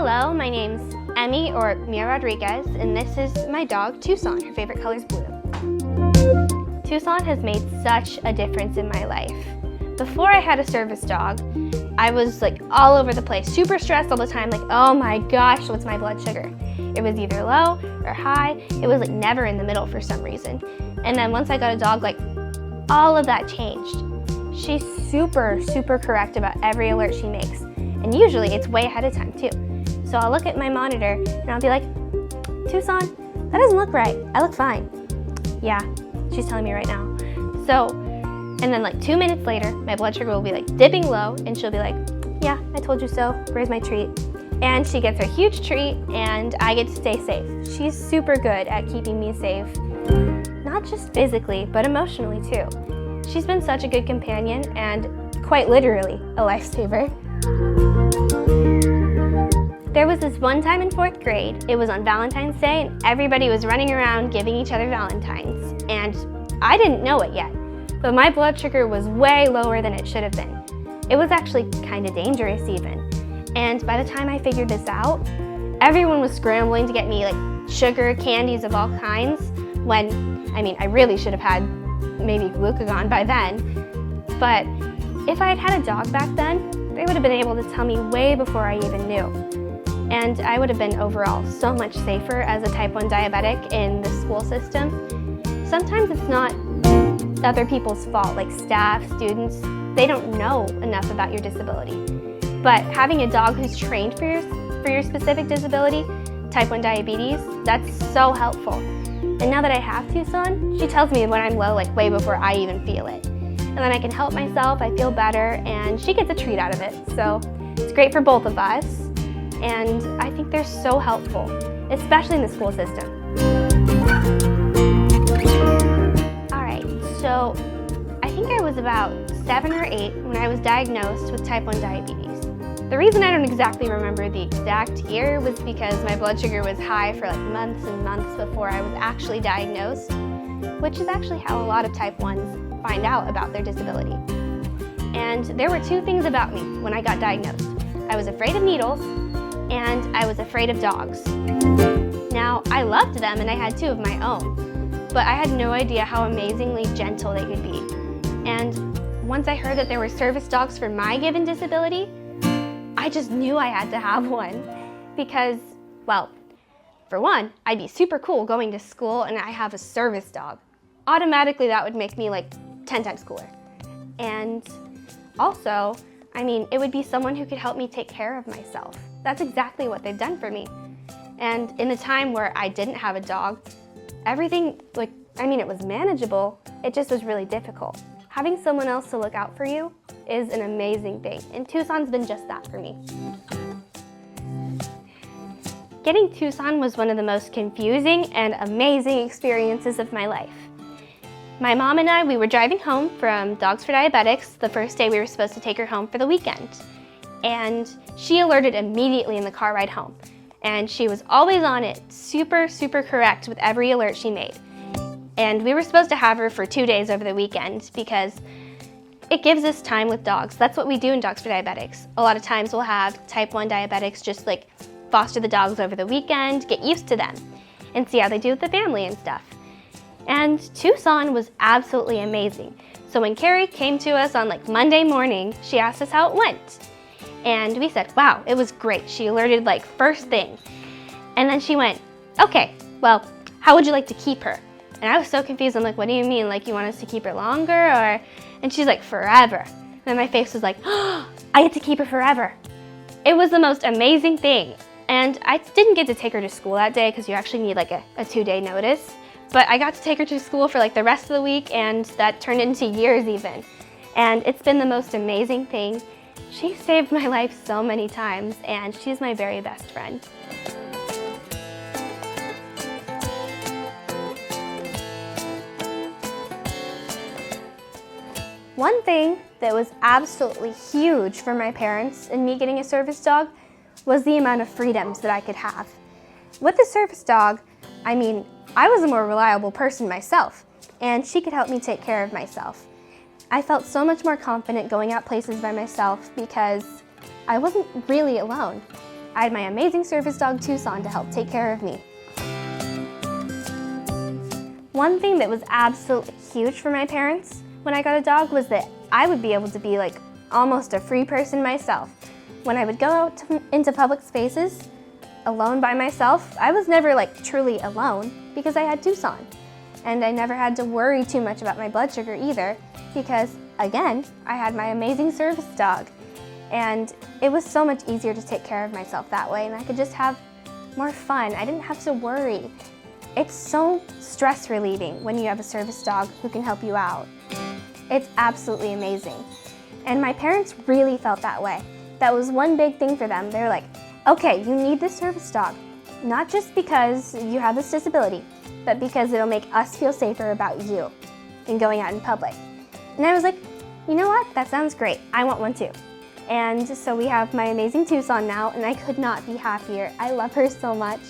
Hello, my name's Emmy, or Mia Rodriguez, and this is my dog, Tucson. Her favorite color is blue. Tucson has made such a difference in my life. Before I had a service dog, I was like all over the place, super stressed all the time, like, oh my gosh, what's my blood sugar? It was either low or high. It was like never in the middle for some reason. And then once I got a dog, like all of that changed. She's super correct about every alert she makes. And usually it's way ahead of time too. So I'll look at my monitor and I'll be like, Tucson, that doesn't look right. I look fine. Yeah, she's telling me right now. So, and then like 2 minutes later, my blood sugar will be like dipping low and she'll be like, yeah, I told you so, where's my treat? And she gets her huge treat and I get to stay safe. She's super good at keeping me safe, not just physically, but emotionally too. She's been such a good companion and quite literally a lifesaver. There was this one time in 4th grade, it was on Valentine's Day, and everybody was running around giving each other Valentines. And I didn't know it yet, but my blood sugar was way lower than it should have been. It was actually kind of dangerous even. And by the time I figured this out, everyone was scrambling to get me like sugar, candies of all kinds, when, I mean, I really should have had maybe glucagon by then. But if I had had a dog back then, they would have been able to tell me way before I even knew. And I would have been overall so much safer as a type 1 diabetic in the school system. Sometimes it's not other people's fault, like staff, students, they don't know enough about your disability. But having a dog who's trained for your specific disability, type 1 diabetes, that's so helpful. And now that I have Tucson, she tells me when I'm low, like way before I even feel it. And then I can help myself, I feel better, and she gets a treat out of it. So it's great for both of us. And I think they're so helpful, especially in the school system. All right, so I think I was about 7 or 8 when I was diagnosed with type 1 diabetes. The reason I don't exactly remember the exact year was because my blood sugar was high for like months and months before I was actually diagnosed, which is actually how a lot of type 1s find out about their disability. And there were 2 things about me when I got diagnosed. I was afraid of needles, and I was afraid of dogs. Now, I loved them and I had 2 of my own, but I had no idea how amazingly gentle they could be. And once I heard that there were service dogs for my given disability, I just knew I had to have one because, well, for one, I'd be super cool going to school and I have a service dog. Automatically that would make me like 10 times cooler. And also, I mean, it would be someone who could help me take care of myself. That's exactly what they've done for me. And in the time where I didn't have a dog, everything, it was manageable, it just was really difficult. Having someone else to look out for you is an amazing thing, and Tucson's been just that for me. Getting Tucson was one of the most confusing and amazing experiences of my life. My mom and I, we were driving home from Dogs4Diabetics the first day we were supposed to take her home for the weekend. And she alerted immediately in the car ride home. And she was always on it, super correct with every alert she made. And we were supposed to have her for 2 days over the weekend because it gives us time with dogs. That's what we do in Dogs4Diabetics. A lot of times we'll have type 1 diabetics just like foster the dogs over the weekend, get used to them, and see how they do with the family and stuff. And Tucson was absolutely amazing. So when Carrie came to us on like Monday morning, she asked us how it went. And we said, wow, it was great. She alerted like first thing. And then she went, okay, well, how would you like to keep her? And I was so confused. I'm like, what do you mean? Like you want us to keep her longer or? And she's like, forever. And then my face was like, oh, I get to keep her forever. It was the most amazing thing. And I didn't get to take her to school that day because you actually need like a 2-day notice. But I got to take her to school for like the rest of the week, and that turned into years even. And it's been the most amazing thing. She saved my life so many times, and she's my very best friend. One thing that was absolutely huge for my parents and me getting a service dog was the amount of freedoms that I could have. With the service dog, I mean, I was a more reliable person myself, and she could help me take care of myself. I felt so much more confident going out places by myself because I wasn't really alone. I had my amazing service dog, Tucson, to help take care of me. One thing that was absolutely huge for my parents when I got a dog was that I would be able to be like almost a free person myself. When I would go out into public spaces alone by myself, I was never like truly alone because I had Tucson. And I never had to worry too much about my blood sugar either because, again, I had my amazing service dog. And it was so much easier to take care of myself that way, and I could just have more fun. I didn't have to worry. It's so stress relieving when you have a service dog who can help you out. It's absolutely amazing. And my parents really felt that way. That was one big thing for them. They're like, okay, you need this service dog, not just because you have this disability, but because it'll make us feel safer about you in going out in public. And I was like, you know what? That sounds great. I want one too. And so we have my amazing Tucson now, and I could not be happier. I love her so much.